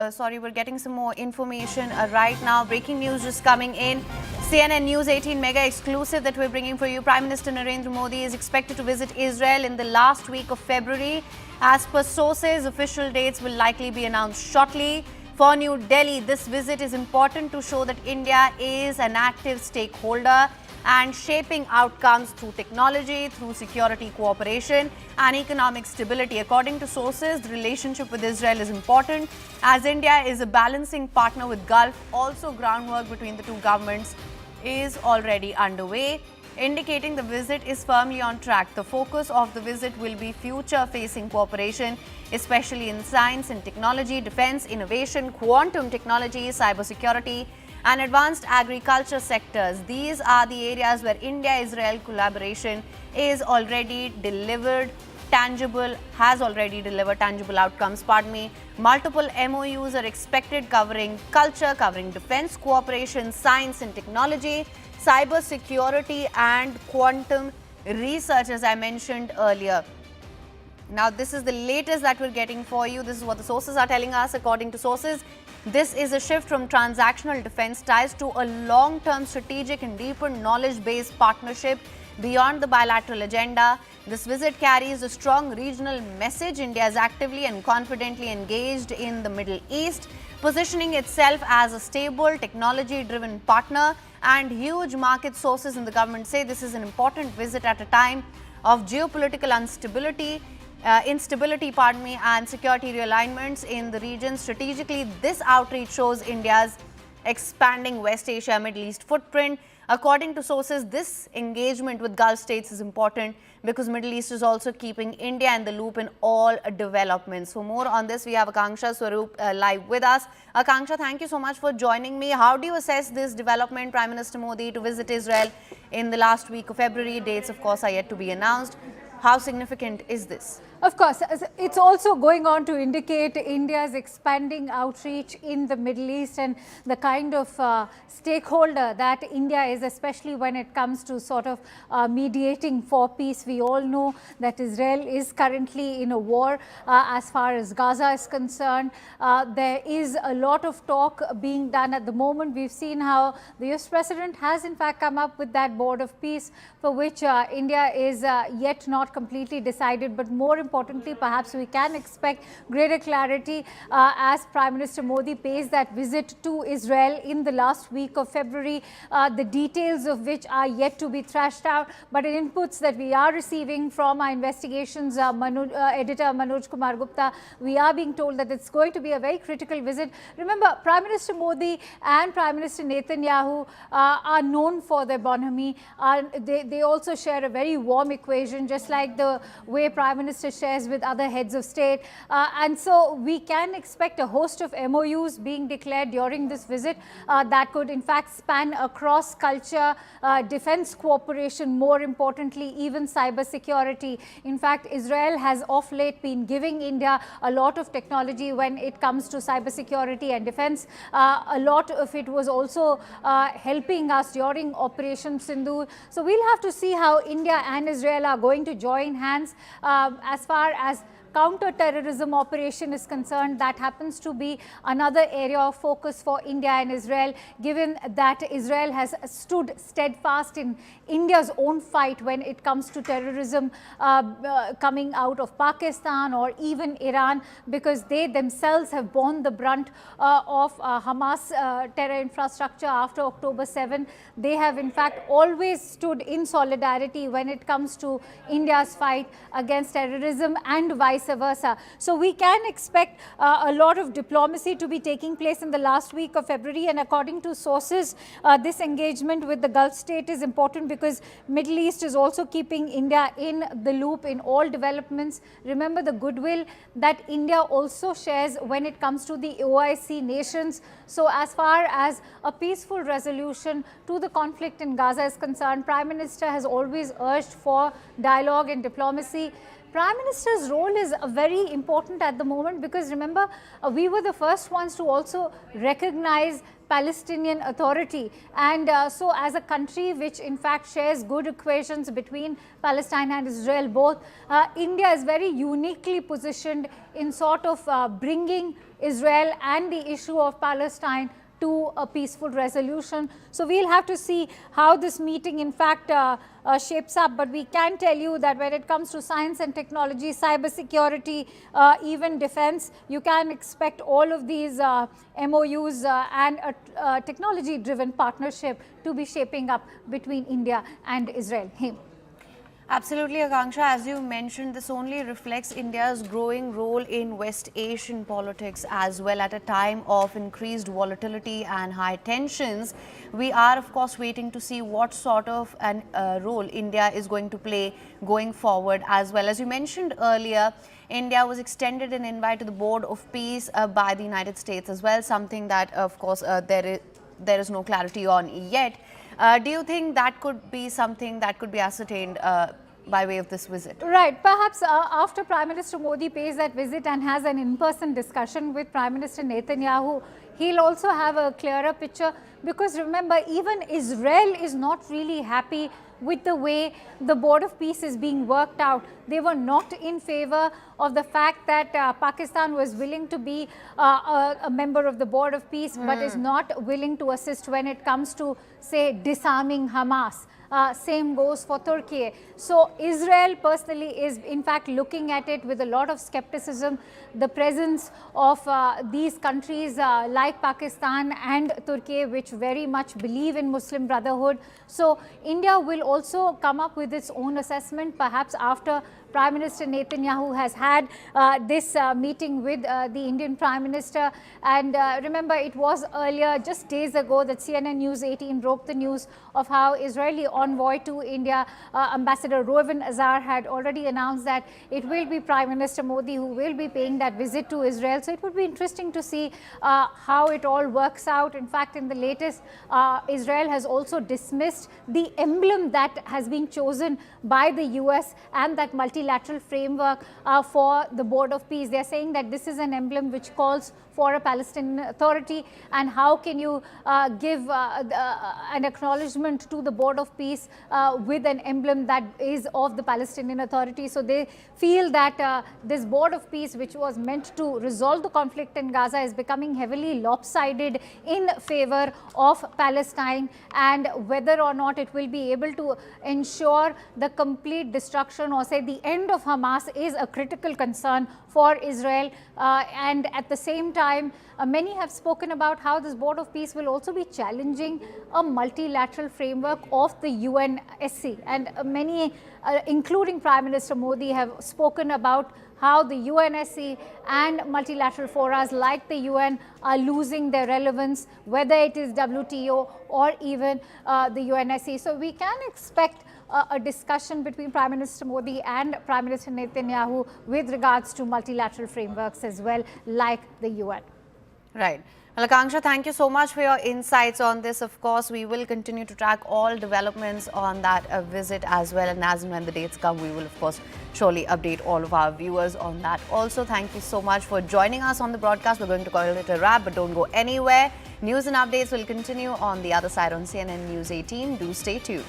Sorry, we're getting some more information right now. Breaking news just coming in. CNN News 18 mega exclusive that we're bringing for you. Prime Minister Narendra Modi is expected to visit Israel in the last week of February. As per sources, official dates will likely be announced shortly. For New Delhi, this visit is important to show that India is an active stakeholder and shaping outcomes through technology, through security cooperation and economic stability. According to sources, the relationship with Israel is important as India is a balancing partner with Gulf. Also, groundwork between the two governments is already underway, indicating the visit is firmly on track. The focus of the visit will be future-facing cooperation, especially in science and technology, defense, innovation, quantum technology, cybersecurity, and advanced agriculture sectors. These are the areas where India-Israel collaboration has already delivered tangible outcomes. Multiple MOUs are expected covering culture, covering defense cooperation, science and technology, cybersecurity and quantum research, as I mentioned earlier. Now, this is the latest that we're getting for you. This is what the sources are telling us. According to sources, this is a shift from transactional defense ties to a long-term strategic and deeper knowledge-based partnership beyond the bilateral agenda. This visit carries a strong regional message. India is actively and confidently engaged in the Middle East, positioning itself as a stable, technology-driven partner, and huge market sources in the government say this is an important visit at a time of geopolitical instability and security realignments in the region. Strategically, this outreach shows India's expanding West Asia, Middle East footprint. According to sources, this engagement with Gulf states is important because Middle East is also keeping India in the loop in all developments. For more on this, we have Akanksha Swaroop live with us. Akanksha, thank you so much for joining me. How do you assess this development, Prime Minister Modi to visit Israel in the last week of February? Dates, of course, are yet to be announced. How significant is this? Of course, it's also going on to indicate India's expanding outreach in the Middle East and the kind of stakeholder that India is, especially when it comes to sort of mediating for peace. We all know that Israel is currently in a war as far as Gaza is concerned. There is a lot of talk being done at the moment. We've seen how the US President has in fact come up with that board of peace for which India is yet not completely decided, but more importantly, perhaps we can expect greater clarity as Prime Minister Modi pays that visit to Israel in the last week of February, the details of which are yet to be thrashed out. But inputs that we are receiving from our investigations editor Manoj Kumar Gupta, we are being told that it's going to be a very critical visit. Remember, Prime Minister Modi and Prime Minister Netanyahu are known for their bonhomie. They also share a very warm equation, just like the way Prime Minister shares with other heads of state. And so we can expect a host of MOUs being declared during this visit that could in fact span across culture, defense cooperation, more importantly, even cybersecurity. In fact, Israel has of late been giving India a lot of technology when it comes to cybersecurity and defense. A lot of it was also helping us during Operation Sindoor. So we'll have to see how India and Israel are going to join hands as far as counter-terrorism operation is concerned. That happens to be another area of focus for India and Israel, given that Israel has stood steadfast in India's own fight when it comes to terrorism coming out of Pakistan or even Iran, because they themselves have borne the brunt of Hamas terror infrastructure after October 7. They have in fact always stood in solidarity when it comes to India's fight against terrorism and vice versa. So we can expect a lot of diplomacy to be taking place in the last week of February, and according to sources, this engagement with the Gulf state is important because Middle East is also keeping India in the loop in all developments. Remember the goodwill that India also shares when it comes to the OIC nations. So as far as a peaceful resolution to the conflict in Gaza is concerned, Prime Minister has always urged for dialogue and diplomacy. Prime Minister's role is very important at the moment because remember, we were the first ones to also recognize Palestinian Authority, and so as a country which in fact shares good equations between Palestine and Israel both, India is very uniquely positioned in sort of bringing Israel and the issue of Palestine to a peaceful resolution. So we'll have to see how this meeting in fact shapes up, but we can tell you that when it comes to science and technology, cybersecurity, even defense, you can expect all of these MOUs and a technology driven partnership to be shaping up between India and Israel. Absolutely, Akanksha. As you mentioned, this only reflects India's growing role in West Asian politics as well. At a time of increased volatility and high tensions, we are, of course, waiting to see what sort of an role India is going to play going forward as well. As you mentioned earlier, India was extended an invite to the Board of Peace by the United States as well, something that, of course, there is no clarity on yet. Do you think that could be something that could be ascertained by way of this visit? Right. Perhaps after Prime Minister Modi pays that visit and has an in-person discussion with Prime Minister Netanyahu, he'll also have a clearer picture, because remember, even Israel is not really happy with the way the Board of Peace is being worked out. They were not in favor of the fact that Pakistan was willing to be a member of the Board of Peace, but is not willing to assist when it comes to, say, disarming Hamas. Same goes for Turkey. So Israel personally is in fact looking at it with a lot of skepticism. The presence of these countries like Pakistan and Turkey, which very much believe in Muslim Brotherhood. So India will also come up with its own assessment, perhaps after Prime Minister Netanyahu has had this meeting with the Indian Prime Minister. And remember, it was earlier, just days ago, that CNN News 18 broke the news of how Israeli envoy to India, Ambassador Reuven Azar, had already announced that it will be Prime Minister Modi who will be paying that visit to Israel. So it would be interesting to see how it all works out. In fact, in the latest, Israel has also dismissed the emblem that has been chosen by the US and that multilateral framework for the Board of Peace. They are saying that this is an emblem which calls for a Palestinian Authority, and how can you give an acknowledgement to the Board of Peace with an emblem that is of the Palestinian Authority. So they feel that this Board of Peace, which was meant to resolve the conflict in Gaza, is becoming heavily lopsided in favor of Palestine, and whether or not it will be able to ensure the complete destruction or say the end of Hamas is a critical concern for Israel. And at the same time, many have spoken about how this Board of Peace will also be challenging a multilateral framework of the UNSC. And many, including Prime Minister Modi, have spoken about how the UNSC and multilateral forums like the UN are losing their relevance, whether it is WTO or even the UNSC. So we can expect a discussion between Prime Minister Modi and Prime Minister Netanyahu with regards to multilateral frameworks as well, like the UN. Right. Well, Akanksha, thank you so much for your insights on this. Of course, we will continue to track all developments on that visit as well. And as and when the dates come, we will, of course, surely update all of our viewers on that. Also, thank you so much for joining us on the broadcast. We're going to call it a wrap, but don't go anywhere. News and updates will continue on the other side on CNN News 18. Do stay tuned.